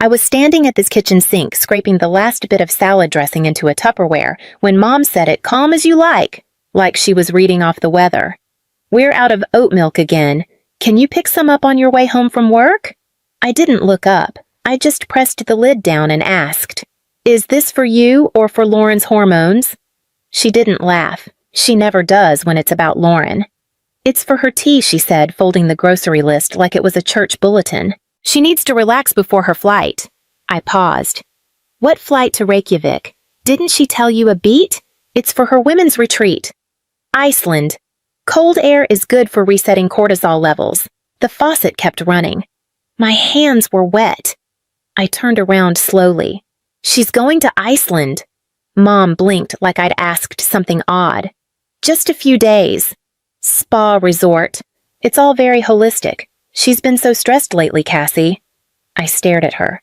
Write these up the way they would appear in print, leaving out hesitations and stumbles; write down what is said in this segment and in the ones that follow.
I was standing at this kitchen sink, scraping the last bit of salad dressing into a Tupperware, when Mom said it calm as you like she was reading off the weather. "We're out of oat milk again. Can you pick some up on your way home from work?" I didn't look up. I just pressed the lid down and asked, "Is this for you or for Lauren's hormones?" She didn't laugh. She never does when it's about Lauren. "It's for her tea," she said, folding the grocery list like it was a church bulletin. "She needs to relax before her flight." I paused. "What flight to Reykjavik? Didn't she tell you a beat? It's for her women's retreat." "Iceland. Cold air is good for resetting cortisol levels." The faucet kept running. My hands were wet. I turned around slowly. "She's going to Iceland." Mom blinked like I'd asked something odd. "Just a few days. Spa resort. It's all very holistic. She's been so stressed lately, Cassie." I stared at her.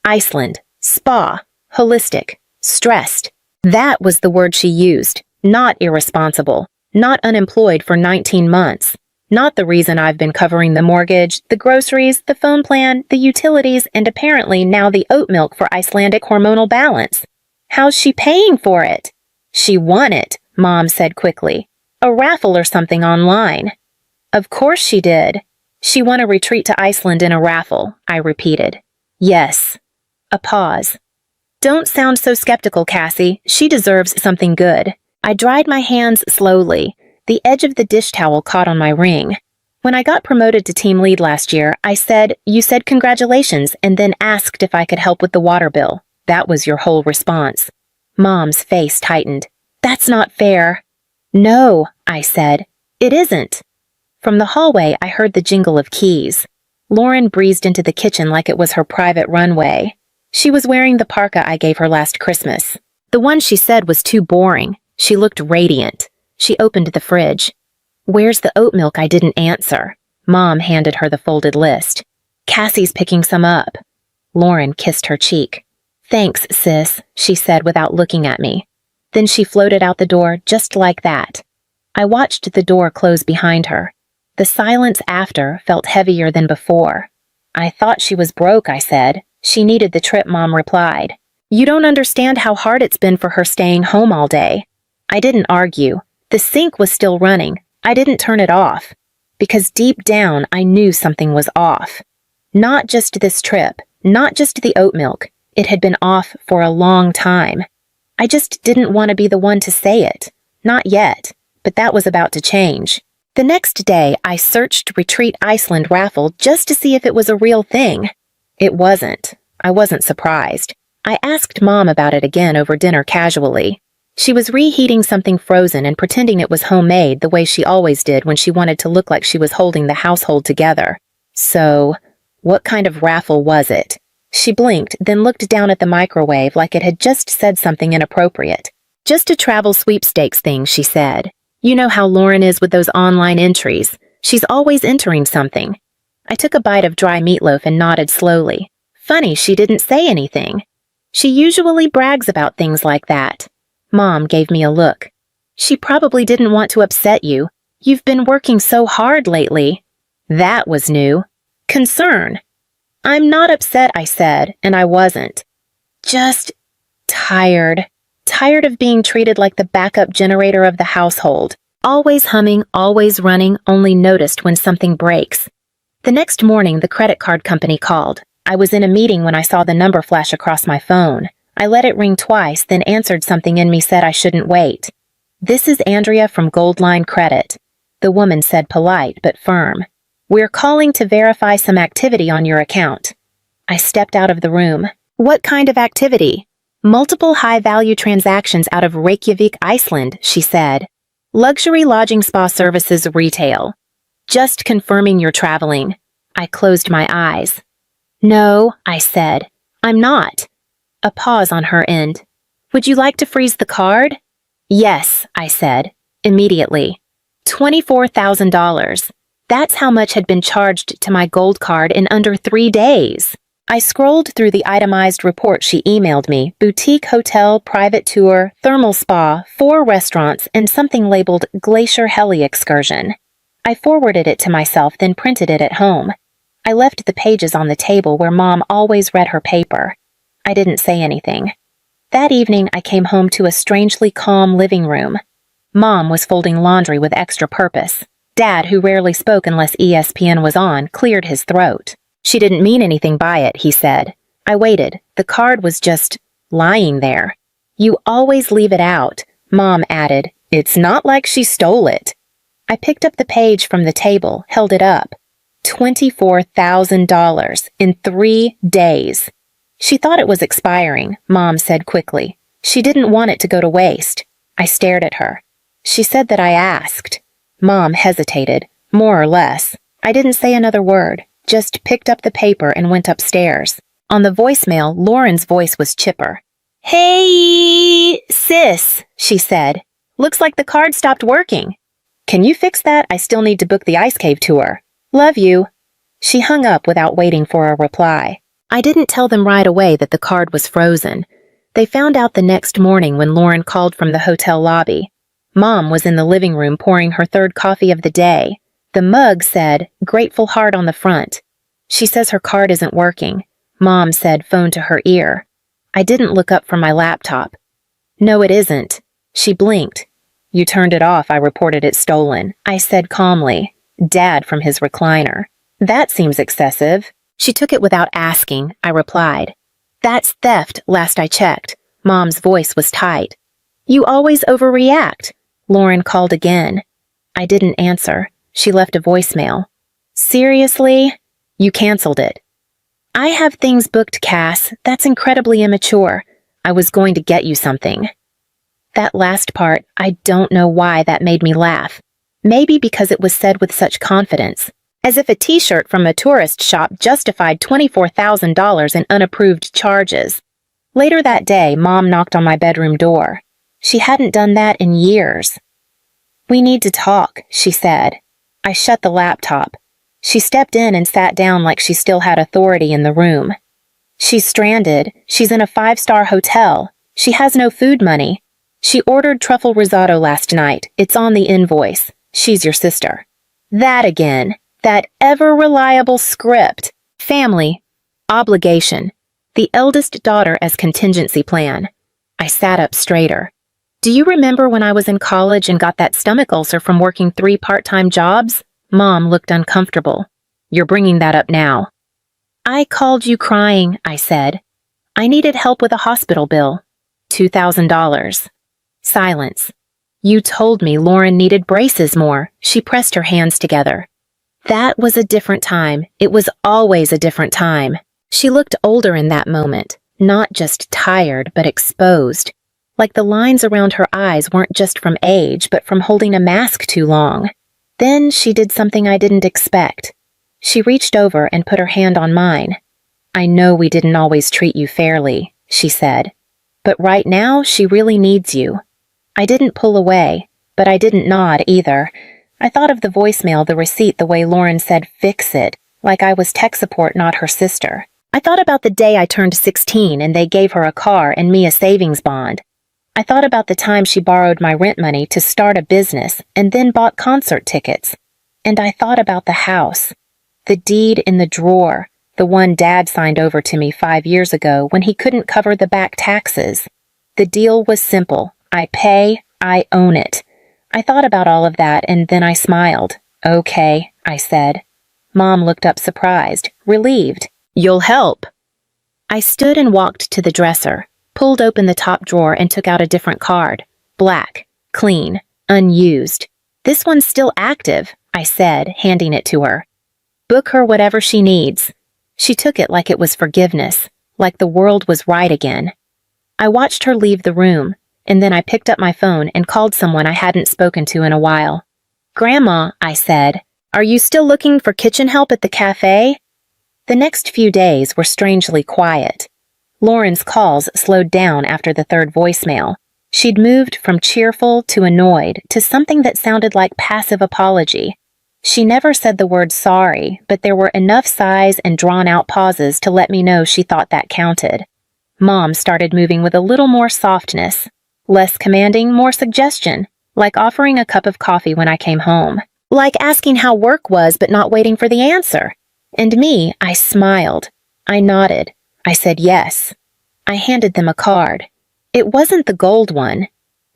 Iceland, spa, holistic, stressed. That was the word she used. Not irresponsible. Not unemployed for 19 months. Not the reason I've been covering the mortgage, the groceries, the phone plan, the utilities, and apparently now the oat milk for Icelandic hormonal balance. How's she paying for it? "She won it," Mom said quickly. "A raffle or something online." "Of course she did. She won a retreat to Iceland in a raffle," I repeated. "Yes." A pause. "Don't sound so skeptical, Cassie. She deserves something good." I dried my hands slowly. The edge of the dish towel caught on my ring. "When I got promoted to team lead last year, you said congratulations and then asked if I could help with the water bill. That was your whole response." Mom's face tightened. "That's not fair." "No," I said. "It isn't." From the hallway, I heard the jingle of keys. Lauren breezed into the kitchen like it was her private runway. She was wearing the parka I gave her last Christmas. The one she said was too boring. She looked radiant. She opened the fridge. "Where's the oat milk?" I didn't answer. Mom handed her the folded list. "Cassie's picking some up." Lauren kissed her cheek. "Thanks, sis," she said without looking at me. Then she floated out the door just like that. I watched the door close behind her. The silence after felt heavier than before. "I thought she was broke," I said. "She needed the trip," Mom replied. "You don't understand how hard it's been for her staying home all day." I didn't argue. The sink was still running. I didn't turn it off. Because deep down, I knew something was off. Not just this trip, not just the oat milk. It had been off for a long time. I just didn't want to be the one to say it. Not yet, but that was about to change. The next day, I searched Retreat Iceland raffle just to see if it was a real thing. It wasn't. I wasn't surprised. I asked Mom about it again over dinner casually. She was reheating something frozen and pretending it was homemade the way she always did when she wanted to look like she was holding the household together. So, what kind of raffle was it? She blinked, then looked down at the microwave like it had just said something inappropriate. "Just a travel sweepstakes thing," she said. "You know how Lauren is with those online entries. She's always entering something." I took a bite of dry meatloaf and nodded slowly. Funny she didn't say anything. She usually brags about things like that. Mom gave me a look. "She probably didn't want to upset you. You've been working so hard lately." That was new. Concern. "I'm not upset," I said, and I wasn't. Just tired. Tired of being treated like the backup generator of the household. Always humming, always running, only noticed when something breaks. The next morning, the credit card company called. I was in a meeting when I saw the number flash across my phone. I let it ring twice, then answered something in me said I shouldn't wait. "This is Andrea from Goldline Credit." The woman said polite but firm. "We're calling to verify some activity on your account." I stepped out of the room. "What kind of activity?" "Multiple high-value transactions out of Reykjavik, Iceland," she said. "Luxury lodging spa services retail." "Just confirming you're traveling." I closed my eyes. "No," I said. "I'm not." A pause on her end. "Would you like to freeze the card?" "Yes," I said, immediately. $24,000. That's how much had been charged to my gold card in under 3 days. I scrolled through the itemized report she emailed me: boutique hotel, private tour, thermal spa, 4 restaurants, and something labeled Glacier Heli Excursion. I forwarded it to myself, then printed it at home. I left the pages on the table where Mom always read her paper. I didn't say anything. That evening, I came home to a strangely calm living room. Mom was folding laundry with extra purpose. Dad, who rarely spoke unless ESPN was on, cleared his throat. She didn't mean anything by it, he said. I waited. The card was just lying there. You always leave it out, Mom added. It's not like she stole it. I picked up the page from the table, held it up. $24,000 in 3 days. She thought it was expiring, Mom said quickly. She didn't want it to go to waste. I stared at her. She said that I asked. Mom hesitated, more or less. I didn't say another word, just picked up the paper and went upstairs. On the voicemail, Lauren's voice was chipper. Hey, sis, she said. Looks like the card stopped working. Can you fix that? I still need to book the ice cave tour. Love you. She hung up without waiting for a reply. I didn't tell them right away that the card was frozen. They found out the next morning when Lauren called from the hotel lobby. Mom was in the living room pouring her third coffee of the day. The mug said, Grateful Heart on the front. She says her card isn't working. Mom said, phone to her ear. I didn't look up from my laptop. No, it isn't. She blinked. You turned it off. I reported it stolen. I said calmly. Dad from his recliner. That seems excessive. She took it without asking, I replied. That's theft, last I checked. Mom's voice was tight. You always overreact. Lauren called again. I didn't answer. She left a voicemail. Seriously? You canceled it. I have things booked, Cass. That's incredibly immature. I was going to get you something. That last part, I don't know why that made me laugh. Maybe because it was said with such confidence, as if a t-shirt from a tourist shop justified $24,000 in unapproved charges. Later that day, Mom knocked on my bedroom door. She hadn't done that in years. We need to talk, she said. I shut the laptop. She stepped in and sat down like she still had authority in the room. She's stranded. She's in a 5-star hotel. She has no food money. She ordered truffle risotto last night. It's on the invoice. She's your sister. That again. That ever-reliable script. Family. Obligation. The eldest daughter as contingency plan. I sat up straighter. Do you remember when I was in college and got that stomach ulcer from working 3 part-time jobs? Mom looked uncomfortable. You're bringing that up now. I called you crying, I said. I needed help with a hospital bill. $2,000. Silence. You told me Lauren needed braces more. She pressed her hands together. That was a different time. It was always a different time. She looked older in that moment, not just tired, but exposed. Like the lines around her eyes weren't just from age, but from holding a mask too long. Then she did something I didn't expect. She reached over and put her hand on mine. I know we didn't always treat you fairly, she said. But right now, she really needs you. I didn't pull away, but I didn't nod either. I thought of the voicemail, the receipt, the way Lauren said, fix it, like I was tech support, not her sister. I thought about the day I turned 16 and they gave her a car and me a savings bond. I thought about the time she borrowed my rent money to start a business and then bought concert tickets. And I thought about the house, the deed in the drawer, the one Dad signed over to me 5 years ago when he couldn't cover the back taxes. The deal was simple. I pay, I own it. I thought about all of that and then I smiled. Okay, I said. Mom looked up surprised, relieved. You'll help. I stood and walked to the dresser, pulled open the top drawer and took out a different card. Black, clean, unused. This one's still active, I said, handing it to her. Book her whatever she needs. She took it like it was forgiveness, like the world was right again. I watched her leave the room, and then I picked up my phone and called someone I hadn't spoken to in a while. Grandma, I said, are you still looking for kitchen help at the cafe? The next few days were strangely quiet. Lauren's calls slowed down after the third voicemail. She'd moved from cheerful to annoyed to something that sounded like passive apology. She never said the word sorry, but there were enough sighs and drawn-out pauses to let me know she thought that counted. Mom started moving with a little more softness. Less commanding, more suggestion, like offering a cup of coffee when I came home. Like asking how work was but not waiting for the answer. And me, I smiled. I nodded. I said yes. I handed them a card. It wasn't the gold one.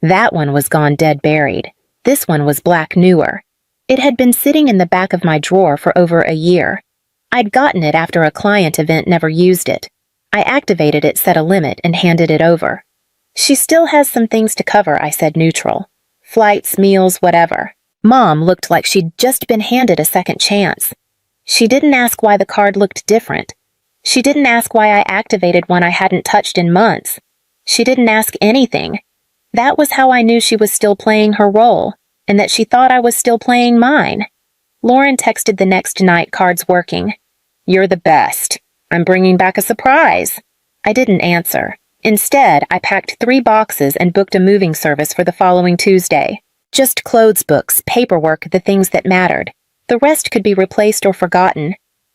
That one was gone dead buried. This one was black newer. It had been sitting in the back of my drawer for over a year. I'd gotten it after a client event never used it. I activated it, set a limit, and handed it over. She still has some things to cover, I said neutral. Flights, meals, whatever. Mom looked like she'd just been handed a second chance. She didn't ask why the card looked different. She didn't ask why I activated one I hadn't touched in months. She didn't ask anything. That was how I knew she was still playing her role, and that she thought I was still playing mine. Lauren texted the next night, cards working. You're the best. I'm bringing back a surprise. I didn't answer. Instead, I packed 3 boxes and booked a moving service for the following Tuesday. Just clothes books, paperwork, the things that mattered. The rest could be replaced or forgotten.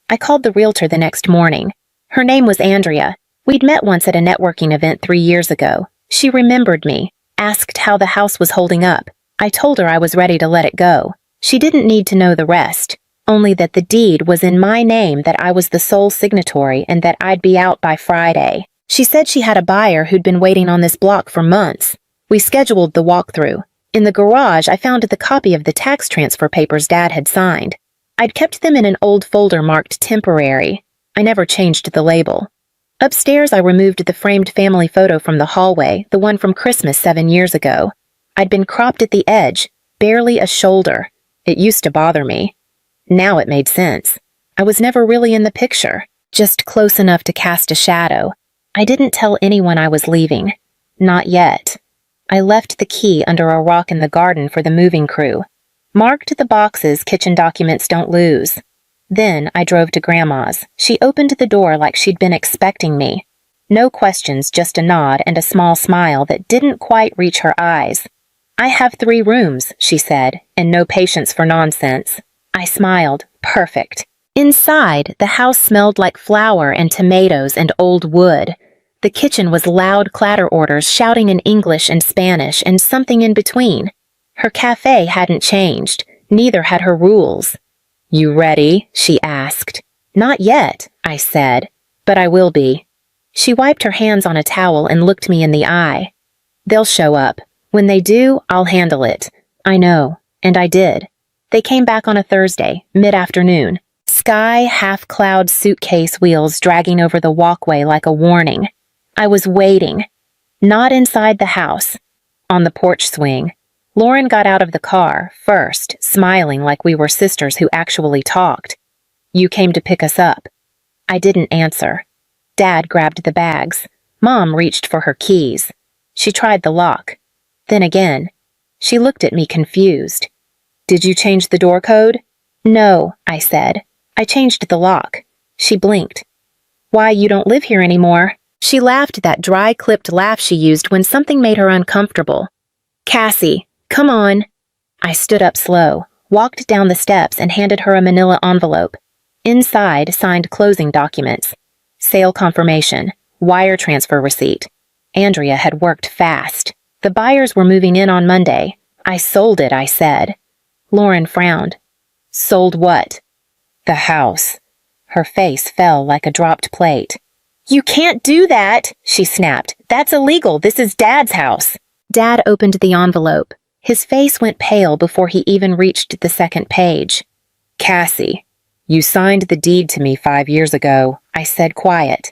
I called the realtor the next morning. Her name was Andrea. We'd met once at a networking event 3 years ago. She remembered me, asked how the house was holding up. I told her I was ready to let it go. She didn't need to know the rest, only that the deed was in my name, that I was the sole signatory, and that I'd be out by Friday. She said she had a buyer who'd been waiting on this block for months. We scheduled the walkthrough. In the garage, I found the copy of the tax transfer papers Dad had signed. I'd kept them in an old folder marked temporary. I never changed the label. Upstairs, I removed the framed family photo from the hallway, the one from Christmas 7 years ago. I'd been cropped at the edge, barely a shoulder. It used to bother me. Now it made sense. I was never really in the picture, just close enough to cast a shadow. I didn't tell anyone I was leaving. Not yet. I left the key under a rock in the garden for the moving crew. Marked the boxes kitchen documents don't lose. Then I drove to Grandma's. She opened the door like she'd been expecting me. No questions, just a nod and a small smile that didn't quite reach her eyes. I have 3 rooms, she said, and no patience for nonsense. I smiled. Perfect. Inside, the house smelled like flour and tomatoes and old wood. The kitchen was loud clatter orders shouting in English and Spanish and something in between. Her cafe hadn't changed. Neither had her rules. You ready? She asked. Not yet, I said, but I will be. She wiped her hands on a towel and looked me in the eye. They'll show up. When they do, I'll handle it. I know, and I did. They came back on a Thursday, mid-afternoon. Sky half-cloud suitcase wheels dragging over the walkway like a warning. I was waiting. Not inside the house. On the porch swing. Lauren got out of the car, first, smiling like we were sisters who actually talked. You came to pick us up. I didn't answer. Dad grabbed the bags. Mom reached for her keys. She tried the lock. Then again. She looked at me confused. Did you change the door code? No, I said. I changed the lock. She blinked. Why, you don't live here anymore? She laughed that dry, clipped laugh she used when something made her uncomfortable. Cassie, come on. I stood up slow, walked down the steps, and handed her a manila envelope. Inside, signed closing documents. Sale confirmation. Wire transfer receipt. Andrea had worked fast. The buyers were moving in on Monday. I sold it, I said. Lauren frowned. Sold what? The house. Her face fell like a dropped plate. You can't do that, she snapped. That's illegal. This is Dad's house. Dad opened the envelope. His face went pale before he even reached the second page. Cassie, you signed the deed to me 5 years ago, I said quiet.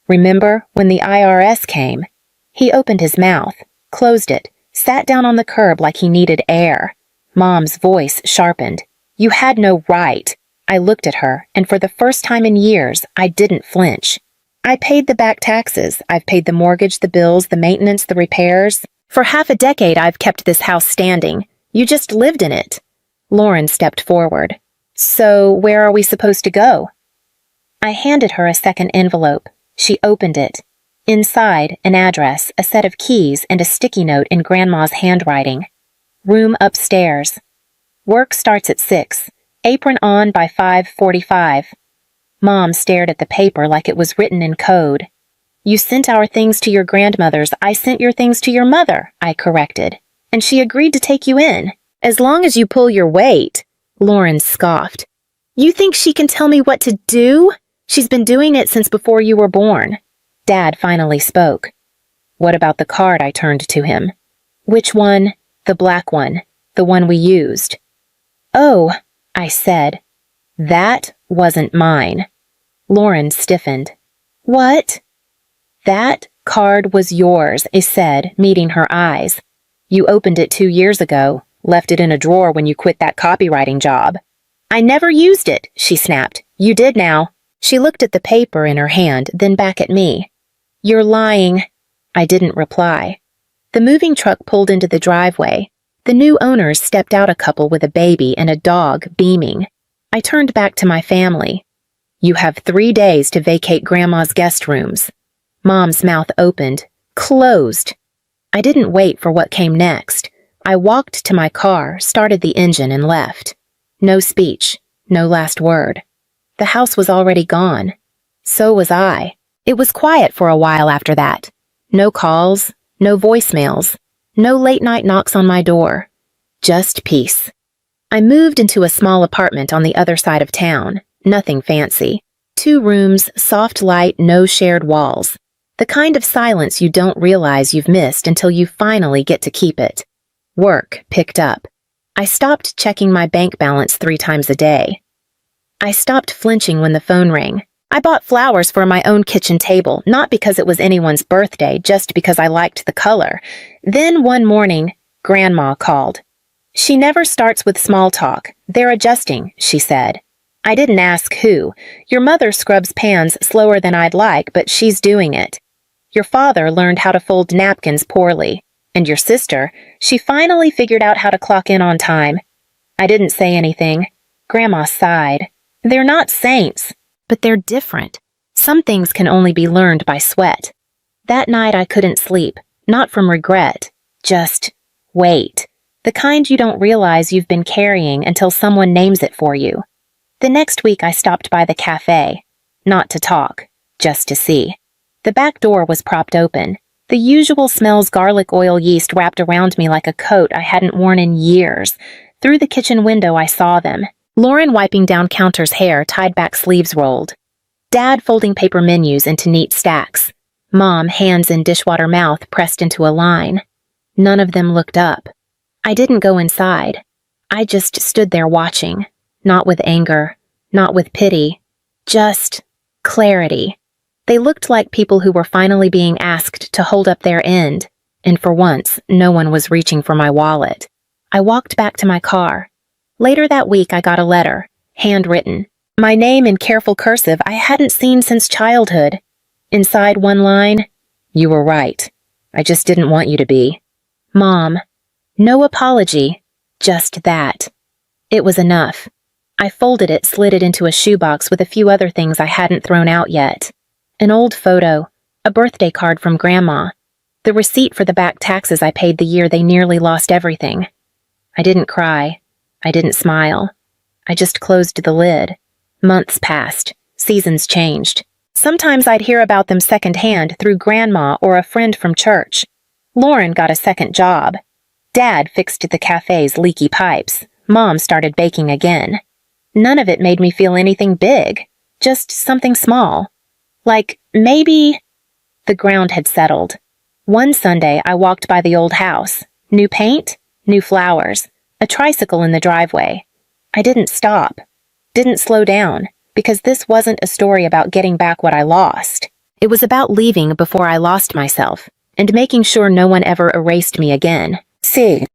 Remember when the IRS came? He opened his mouth, closed it, sat down on the curb like he needed air. Mom's voice sharpened. You had no right. I looked at her, and for the first time in years, I didn't flinch. I paid the back taxes. I've paid the mortgage, the bills, the maintenance, the repairs. For half a decade, I've kept this house standing. You just lived in it. Lauren stepped forward. So, where are we supposed to go? I handed her a second envelope. She opened it. Inside, an address, a set of keys, and a sticky note in Grandma's handwriting. Room upstairs. Work starts at 6. Apron on by 5:45. Mom stared at the paper like it was written in code. You sent our things to your grandmother's. I sent your things to your mother, I corrected. And she agreed to take you in. As long as you pull your weight, Lauren scoffed. You think she can tell me what to do? She's been doing it since before you were born. Dad finally spoke. What about the card? I turned to him. Which one? The black one. The one we used. Oh, I said. That wasn't mine. Lauren stiffened. What? That card was yours, I said, meeting her eyes. You opened it 2 years ago, left it in a drawer when you quit that copywriting job. I never used it, she snapped. You did now. She looked at the paper in her hand, then back at me. You're lying. I didn't reply. The moving truck pulled into the driveway. The new owners stepped out, a couple with a baby and a dog, beaming. I turned back to my family. You have 3 days to vacate Grandma's guest rooms. Mom's mouth opened, closed. I didn't wait for what came next. I walked to my car, started the engine, and left. No speech, no last word. The house was already gone. So was I. It was quiet for a while after that. No calls, no voicemails, no late-night knocks on my door. Just peace. I moved into a small apartment on the other side of town. Nothing fancy. 2 rooms, soft light, no shared walls. The kind of silence you don't realize you've missed until you finally get to keep it. Work picked up. I stopped checking my bank balance 3 times a day. I stopped flinching when the phone rang. I bought flowers for my own kitchen table, not because it was anyone's birthday, just because I liked the color. Then one morning, Grandma called. She never starts with small talk. They're adjusting, she said. I didn't ask who. Your mother scrubs pans slower than I'd like, but she's doing it. Your father learned how to fold napkins poorly. And your sister, she finally figured out how to clock in on time. I didn't say anything. Grandma sighed. They're not saints, but they're different. Some things can only be learned by sweat. That night I couldn't sleep, not from regret, just weight. The kind you don't realize you've been carrying until someone names it for you. The next week I stopped by the cafe, not to talk, just to see. The back door was propped open. The usual smells, garlic oil, yeast wrapped around me like a coat I hadn't worn in years. Through the kitchen window I saw them. Lauren wiping down Counter's hair, tied back sleeves rolled. Dad folding paper menus into neat stacks. Mom, hands in dishwater mouth, pressed into a line. None of them looked up. I didn't go inside. I just stood there watching. Not with anger, not with pity. Just clarity. They looked like people who were finally being asked to hold up their end. And for once, no one was reaching for my wallet. I walked back to my car. Later that week I got a letter, handwritten. My name in careful cursive I hadn't seen since childhood. Inside one line, you were right. I just didn't want you to be. Mom. No apology, just that. It was enough. I folded it, slid it into a shoebox with a few other things I hadn't thrown out yet. An old photo, a birthday card from Grandma, the receipt for the back taxes I paid the year they nearly lost everything. I didn't cry. I didn't smile. I just closed the lid. Months passed. Seasons changed. Sometimes I'd hear about them secondhand through Grandma or a friend from church. Lauren got a second job. Dad fixed the cafe's leaky pipes. Mom started baking again. None of it made me feel anything big, just something small. Like, maybe... The ground had settled. One Sunday, I walked by the old house. New paint, new flowers, a tricycle in the driveway. I didn't stop, didn't slow down, because this wasn't a story about getting back what I lost. It was about leaving before I lost myself, and making sure no one ever erased me again. See.